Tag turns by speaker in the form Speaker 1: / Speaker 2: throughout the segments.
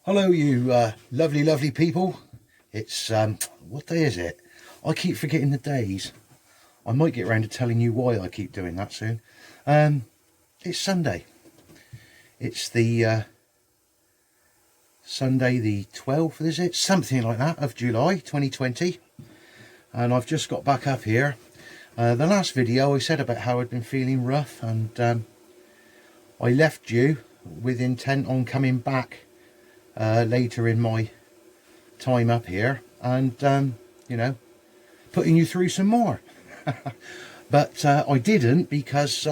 Speaker 1: Hello, you lovely people. It's what day is it? I keep forgetting the days. I might get around to telling you why I keep doing that soon. It's Sunday. It's the Sunday the 12th, is it? Something like that, of July 2020. And I've just got back up here. The last video I said about how I'd been feeling rough, and I left you with intent on coming back later in my time up here and you know, putting you through some more. But I didn't, because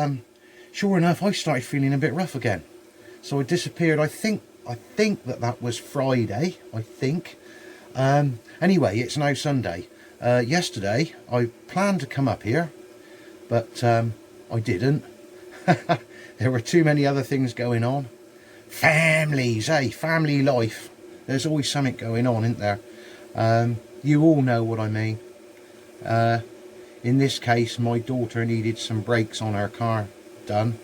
Speaker 1: sure enough I started feeling a bit rough again, so I disappeared. I think that was Friday, I think. Anyway, it's now Sunday. Yesterday I planned to come up here, but I didn't. There were too many other things going on. Families, family life. There's always something going on, isn't there? You all know what I mean. In this case, my daughter needed some brakes on her car done,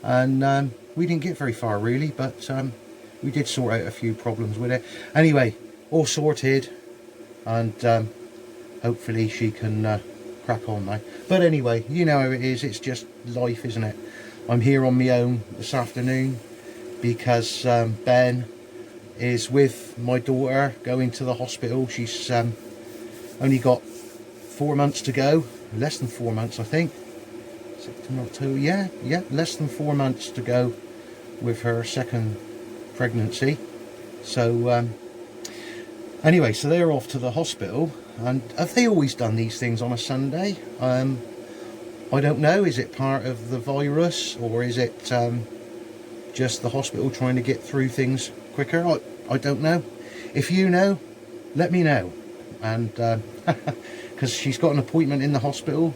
Speaker 1: and we didn't get very far really, but we did sort out a few problems with it. Anyway, all sorted, and hopefully she can crack on now. But anyway, you know how it is. It's just life, isn't it? I'm here on my own this afternoon because Ben is with my daughter going to the hospital. She's only got 4 months to go, less than 4 months I think. September, October, yeah, less than 4 months to go with her second pregnancy. So anyway, so they're off to the hospital. And have they always done these things on a Sunday? I don't know. Is it part of the virus, or is it just the hospital trying to get through things quicker? I don't know. If you know, let me know. And because she's got an appointment in the hospital.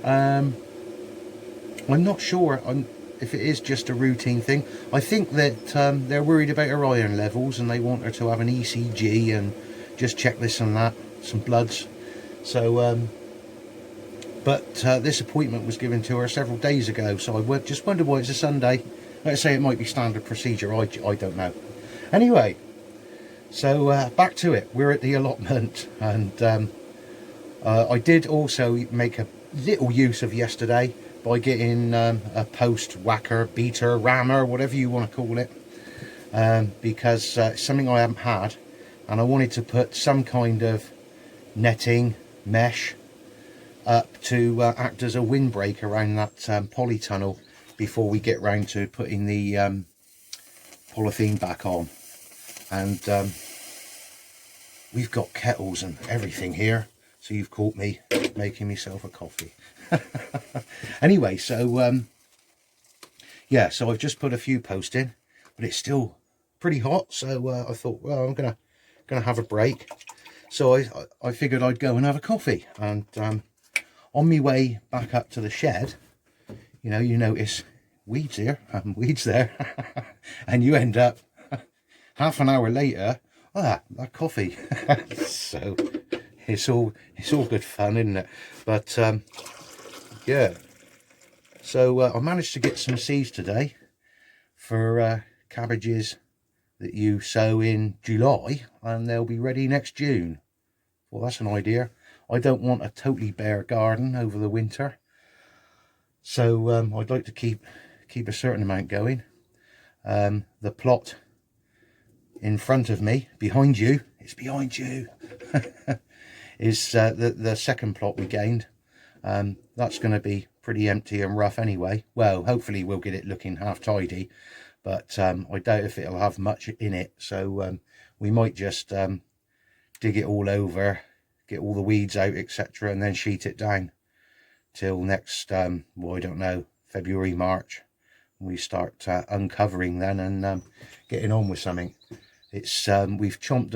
Speaker 1: I'm not sure if it is just a routine thing. I think that they're worried about her iron levels, and they want her to have an ECG and just check this and that, some bloods. So but this appointment was given to her several days ago, so I just wonder why it's a Sunday. Let's say it might be standard procedure, I don't know. Anyway, so back to it. We're at the allotment, and I did also make a little use of yesterday by getting a post whacker, beater, rammer, whatever you want to call it, because it's something I haven't had, and I wanted to put some kind of netting, mesh, up to act as a windbreak around that polytunnel before we get round to putting the polythene back on. And we've got kettles and everything here, so you've caught me making myself a coffee. Anyway, so yeah, so I've just put a few posts in, but it's still pretty hot, so I thought, well, I'm gonna have a break. So I figured I'd go and have a coffee, and on my way back up to the shed, you know, you notice weeds here and weeds there, and you end up half an hour later, that coffee. So it's all good fun, isn't it? But yeah, so I managed to get some seeds today for cabbages that you sow in July, and they'll be ready next June. Well, that's an idea. I don't want a totally bare garden over the winter, so I'd like to keep a certain amount going. The plot in front of me, behind you, it's behind you, is the second plot we gained. That's going to be pretty empty and rough anyway. Well, hopefully we'll get it looking half tidy, but I doubt if it'll have much in it, so we might just dig it all over, get all the weeds out, etc., and then sheet it down till next well, I don't know, February, March. We start uncovering then, and getting on with something. It's we've chomped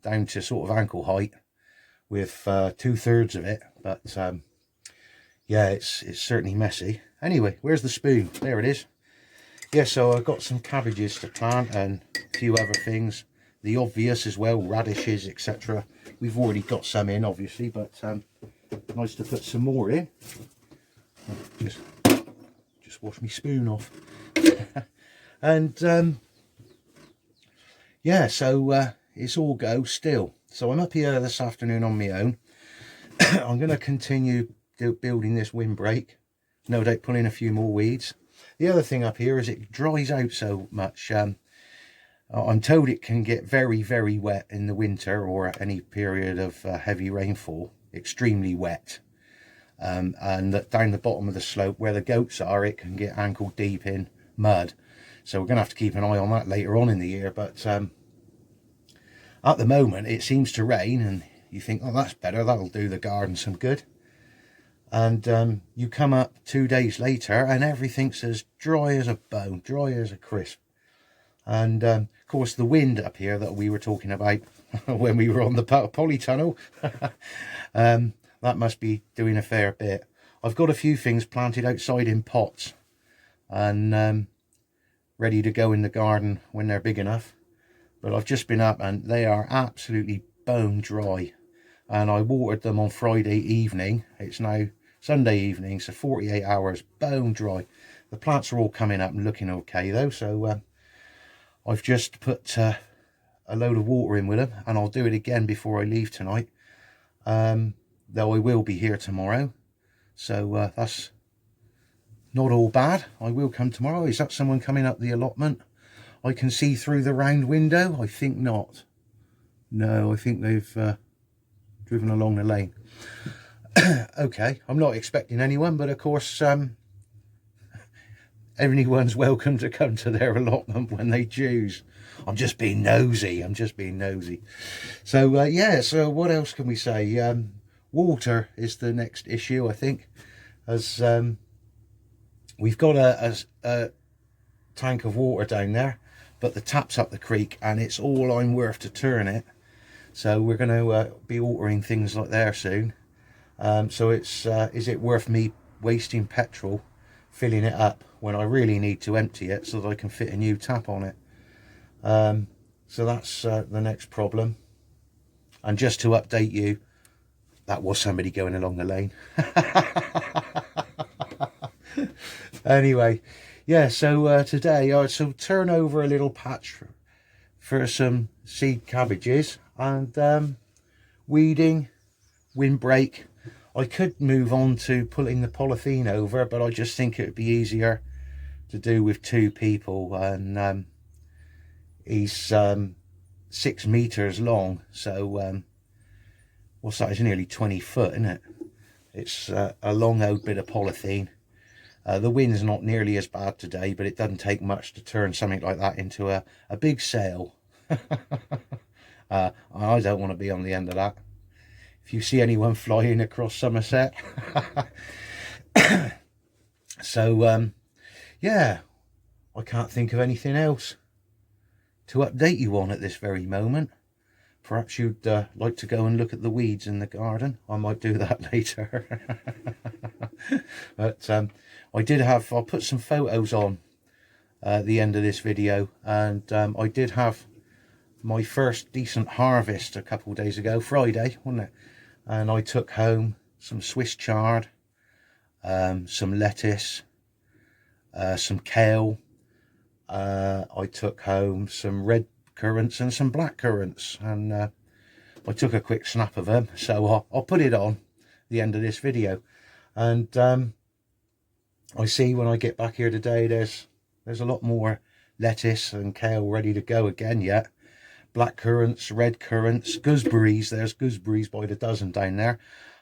Speaker 1: down to sort of ankle height with 2/3 of it, but yeah, it's certainly messy. Anyway, where's the spoon? There it is. Yeah, so I've got some cabbages to plant and a few other things, the obvious as well, radishes, etc. We've already got some in, obviously, but nice to put some more in. Just wash my spoon off. And yeah, so it's all go still. So I'm up here this afternoon on my own. I'm going to continue building this windbreak. No doubt pulling a few more weeds. The other thing up here is it dries out so much. I'm told it can get very, very wet in the winter or at any period of heavy rainfall, extremely wet. And that down the bottom of the slope where the goats are, it can get ankle deep in mud. So we're going to have to keep an eye on that later on in the year. But at the moment, it seems to rain, and you think, oh, that's better. That'll do the garden some good. And you come up 2 days later and everything's as dry as a bone, dry as a crisp. And of course the wind up here that we were talking about when we were on the polytunnel, that must be doing a fair bit. I've got a few things planted outside in pots and ready to go in the garden when they're big enough. But I've just been up and they are absolutely bone dry. And I watered them on Friday evening. It's now Sunday evening, so 48 hours, bone dry. The plants are all coming up and looking okay though, so I've just put a load of water in with them, and I'll do it again before I leave tonight. Though I will be here tomorrow, so that's not all bad. I will come tomorrow. Is that someone coming up the allotment? I can see through the round window. I think not. No, I think they've driven along the lane. Okay, I'm not expecting anyone, but of course everyone's welcome to come to their allotment when they choose. I'm just being nosy. So yeah, so what else can we say? Water is the next issue, I think, as we've got a tank of water down there, but the tap's up the creek and it's all I'm worth to turn it. So we're going to be watering things like there soon. So it's is it worth me wasting petrol filling it up when I really need to empty it so that I can fit a new tap on it? So that's the next problem. And just to update you, that was somebody going along the lane. Anyway, yeah, so today I shall turn over a little patch for some seed cabbages and weeding, windbreak. I could move on to pulling the polythene over, but I just think it would be easier to do with 2 people. And he's 6 meters long, so what's that? It's nearly 20 foot, isn't it? It's a long old bit of polythene. The wind's not nearly as bad today, but it doesn't take much to turn something like that into a big sail. I don't want to be on the end of that. If you see anyone flying across Somerset. So yeah, I can't think of anything else to update you on at this very moment. Perhaps you'd like to go and look at the weeds in the garden. I might do that later. But I'll put some photos on at the end of this video, and I did have my first decent harvest a couple of days ago, Friday, wasn't it? And I took home some Swiss chard, some lettuce, some kale. I took home some red currants and some black currants, and I took a quick snap of them, so I'll put it on the end of this video. And I see when I get back here today there's a lot more lettuce and kale ready to go again yet. Black currants, red currants, gooseberries. There's gooseberries by the dozen down there,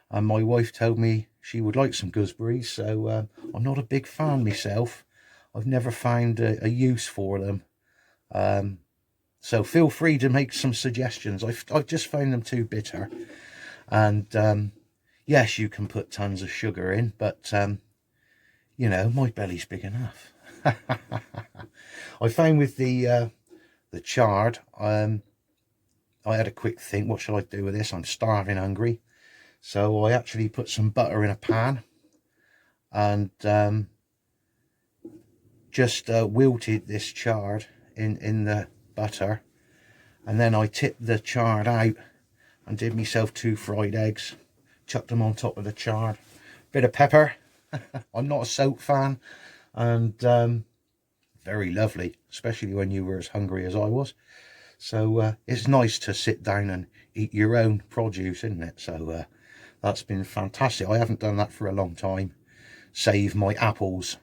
Speaker 1: and my wife told me she would like some gooseberries, so I'm not a big fan myself. I've never found a use for them, so feel free to make some suggestions. I've just found them too bitter, and yes, you can put tons of sugar in, but you know, my belly's big enough. I found with the chard, I had a quick think, what shall I do with this? I'm starving hungry. So I actually put some butter in a pan and just wilted this chard in the butter, and then I tipped the chard out and did myself 2 fried eggs, chucked them on top of the chard, bit of pepper. I'm not a soap fan, and very lovely, especially when you were as hungry as I was. So it's nice to sit down and eat your own produce, isn't it? So that's been fantastic. I haven't done that for a long time, save my apples.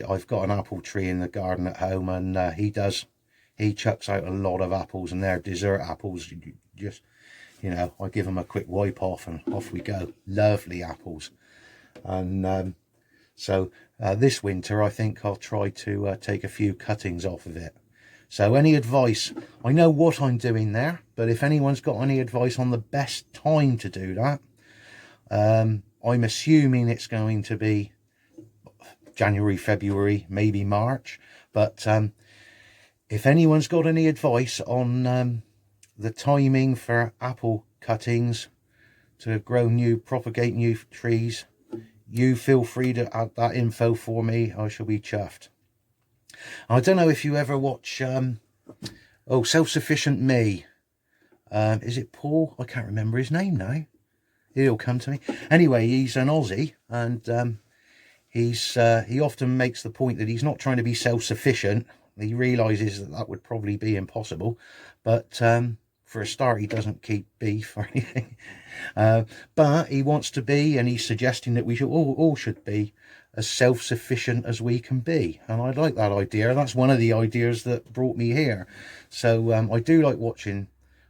Speaker 1: I've got an apple tree in the garden at home, and he chucks out a lot of apples, and they're dessert apples. Just, you know, I give them a quick wipe off and off we go. Lovely apples. And so this winter I think I'll try to take a few cuttings off of it. So any advice, I know what I'm doing there, but if anyone's got any advice on the best time to do that, I'm assuming it's going to be January, February, maybe March. But if anyone's got any advice on the timing for apple cuttings to propagate new trees, you feel free to add that info for me. I shall be chuffed. I don't know if you ever watch Self-Sufficient Me. Is it Paul? I can't remember his name now. He'll come to me. Anyway, he's an Aussie, and he often makes the point that he's not trying to be self-sufficient. He realizes that would probably be impossible, but for a start, he doesn't keep beef or anything. But he wants to be, and he's suggesting that we should all should be as self-sufficient as we can be. And I like that idea. That's one of the ideas that brought me here. So I do like watching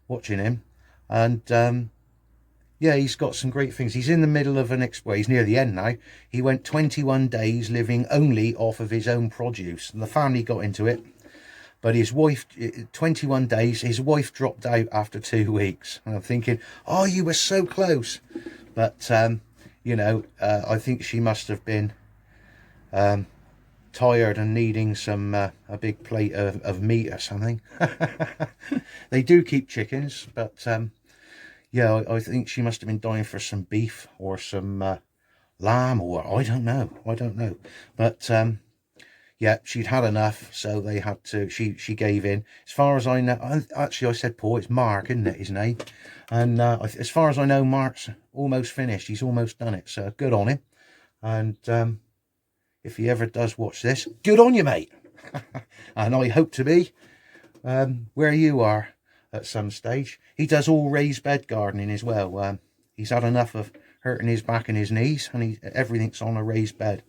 Speaker 1: him. And yeah, he's got some great things. He's in the middle of he's near the end now. He went 21 days living only off of his own produce. And the family got into it. But his wife, 21 days, his wife dropped out after 2 weeks. And I'm thinking, oh, you were so close. But, you know, I think she must have been tired and needing some a big plate of meat or something. They do keep chickens, but yeah, I think she must have been dying for some beef or some lamb, or I don't know. But yeah, she'd had enough, so they had to. She gave in. As far as I know, actually I said Paul. It's Mark, isn't it, his name? And as far as I know, Mark's almost finished. He's almost done it. So good on him. And if he ever does watch this, good on you, mate. And I hope to be where you are at some stage. He does all raised bed gardening as well. He's had enough of hurting his back and his knees, and everything's on a raised bed.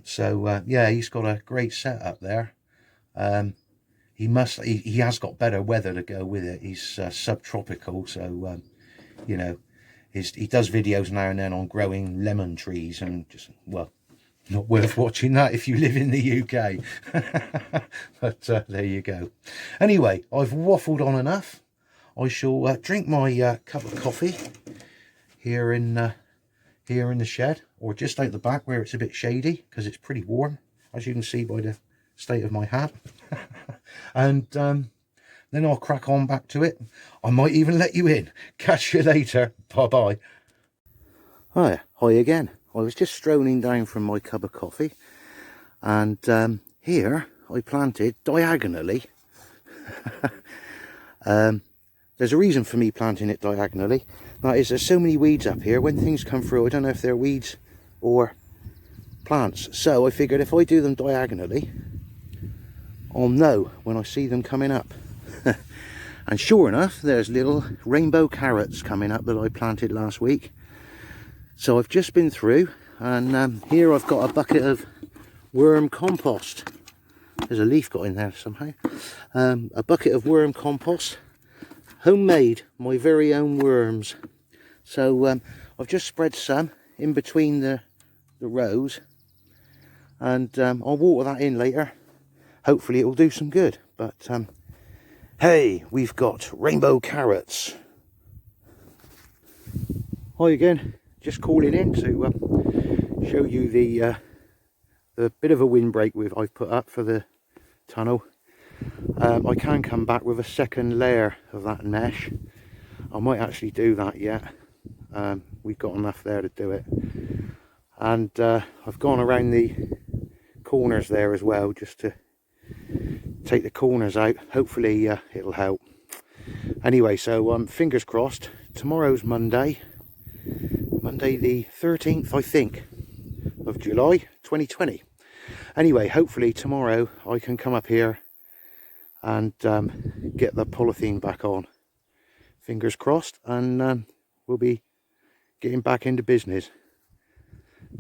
Speaker 1: So yeah, he's got a great setup there. He has got better weather to go with it. He's subtropical, so you know, he does videos now and then on growing lemon trees, and just, well, not worth watching that if you live in the UK. But there you go. Anyway, I've waffled on enough. I shall drink my cup of coffee here in the shed, or just out the back where it's a bit shady, because it's pretty warm, as you can see by the state of my hat. And then I'll crack on back to it. I might even let you in. Catch you later. Bye bye. Hi again. I was just strolling down from my cup of coffee, and here I planted diagonally. There's a reason for me planting it diagonally. That is, there's so many weeds up here. When things come through, I don't know if they're weeds or plants. So I figured if I do them diagonally, I'll know when I see them coming up. And sure enough, there's little rainbow carrots coming up that I planted last week. So I've just been through, and here I've got a bucket of worm compost. There's a leaf got in there somehow. A bucket of worm compost, homemade, my very own worms. So I've just spread some in between the rows, and I'll water that in later. Hopefully it will do some good. But hey, we've got rainbow carrots. Hi again. Just calling in to show you the bit of a windbreak I've put up for the tunnel. I can come back with a second layer of that mesh. I might actually do that yet. We've got enough there to do it. And I've gone around the corners there as well, just to take the corners out. Hopefully it'll help. Anyway, so fingers crossed. Tomorrow's Monday the 13th, I think, of July 2020. Anyway, hopefully tomorrow I can come up here and get the polythene back on. Fingers crossed, and we'll be getting back into business.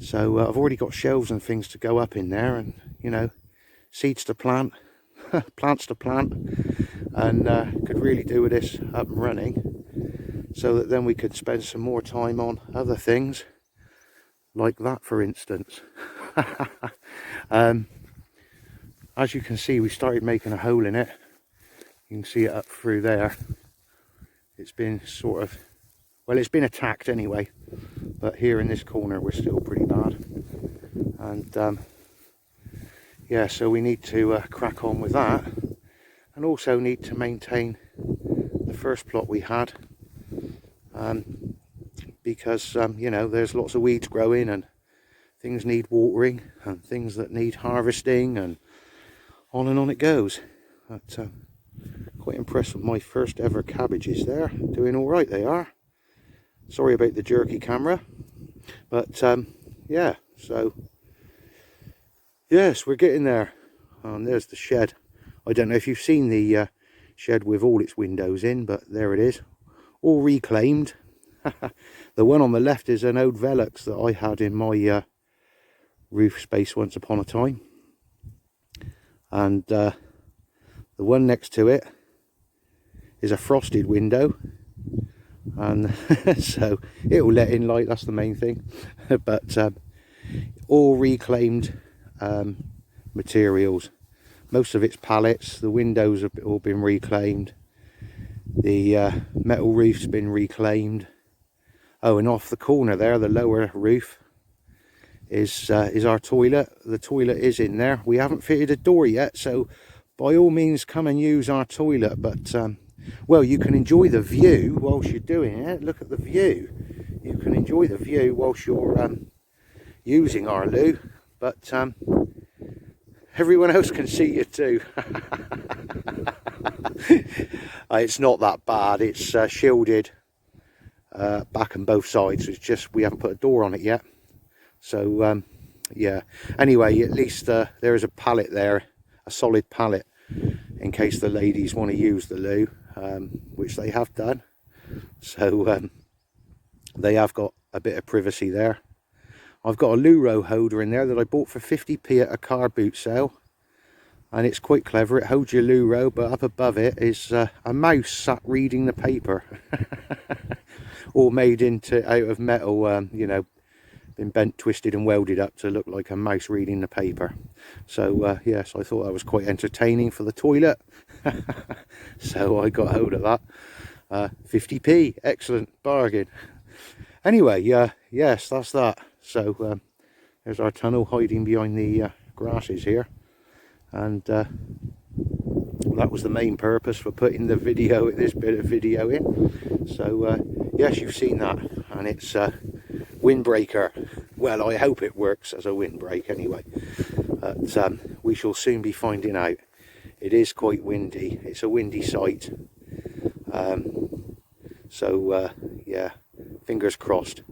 Speaker 1: So I've already got shelves and things to go up in there, and you know, seeds to plant, plants to plant, and could really do with this up and running, so that then we could spend some more time on other things like that, for instance. As you can see, we started making a hole in it. You can see it up through there. It's been sort of, well, it's been attacked anyway, but here in this corner we're still pretty bad. And yeah, so we need to crack on with that, and also need to maintain the first plot we had, because you know, there's lots of weeds growing and things need watering and things that need harvesting, and on it goes. But quite impressed with my first ever cabbages there. Doing all right, they are. Sorry about the jerky camera, but yeah, so yes, we're getting there. And there's the shed. I don't know if you've seen the shed with all its windows in, but there it is, all reclaimed. The one on the left is an old Velux that I had in my roof space once upon a time, and the one next to it is a frosted window, and so it will let in light, that's the main thing. But all reclaimed materials. Most of it's pallets. The windows have all been reclaimed, the metal roof's been reclaimed. Oh, and off the corner there, the lower roof is our toilet. The toilet is in there. We haven't fitted a door yet, so by all means come and use our toilet. But well, you can enjoy the view whilst you're doing it. Look at the view. You can enjoy the view whilst you're using our loo, but everyone else can see you too. It's not that bad. It's shielded back and both sides. It's just we haven't put a door on it yet. So yeah, anyway, at least there is a pallet there, a solid pallet, in case the ladies want to use the loo, which they have done. So they have got a bit of privacy there. I've got a loo row holder in there that I bought for 50p at a car boot sale, and it's quite clever. It holds your loo row, but up above it is a mouse sat reading the paper. All made out of metal, you know, been bent, twisted and welded up to look like a mouse reading the paper. So yes, I thought that was quite entertaining for the toilet. So I got hold of that. 50p, excellent bargain. Anyway, yes, that's that. So there's our tunnel hiding behind the grasses here, and that was the main purpose for putting the video, this bit of video in. So yes, you've seen that, and it's windbreaker. Well, I hope it works as a windbreak anyway, but we shall soon be finding out. It is quite windy. It's a windy site, so yeah, fingers crossed.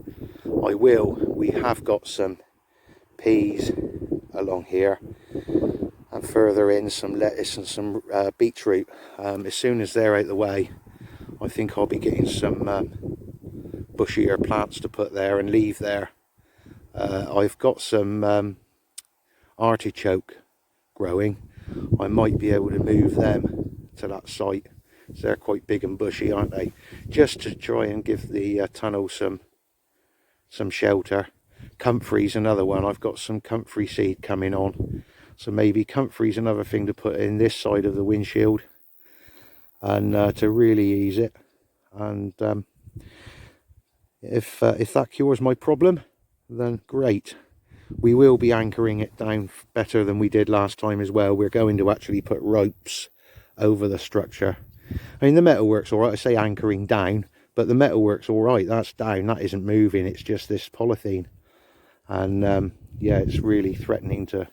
Speaker 1: We have got some peas along here, and further in some lettuce and some beetroot. As soon as they're out of the way, I think I'll be getting some bushier plants to put there and leave there. I've got some artichoke growing. I might be able to move them to that site. So they're quite big and bushy, aren't they? Just to try and give the tunnel some shelter. Comfrey's another one. I've got some comfrey seed coming on, so maybe comfrey's another thing to put in this side of the windshield, and to really ease it. And if that cures my problem, then great. We will be anchoring it down better than we did last time as well. We're going to actually put ropes over the structure. I mean, the metalwork's all right. I say anchoring down, but the metalwork's all right. That's down. That isn't moving. It's just this polythene. And yeah, it's really threatening to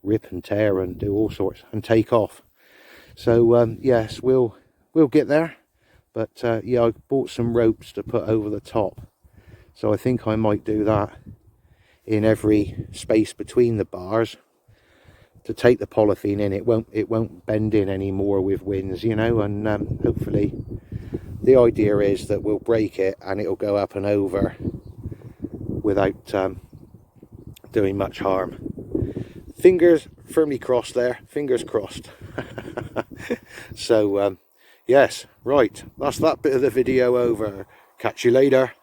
Speaker 1: rip and tear and do all sorts and take off. So yes, we'll get there. But yeah, I bought some ropes to put over the top. So I think I might do that in every space between the bars to take the polythene in. It won't bend in anymore with winds, you know, and hopefully the idea is that we'll break it and it'll go up and over without doing much harm. Fingers firmly crossed there, fingers crossed. So yes, right, that's that bit of the video over. Catch you later.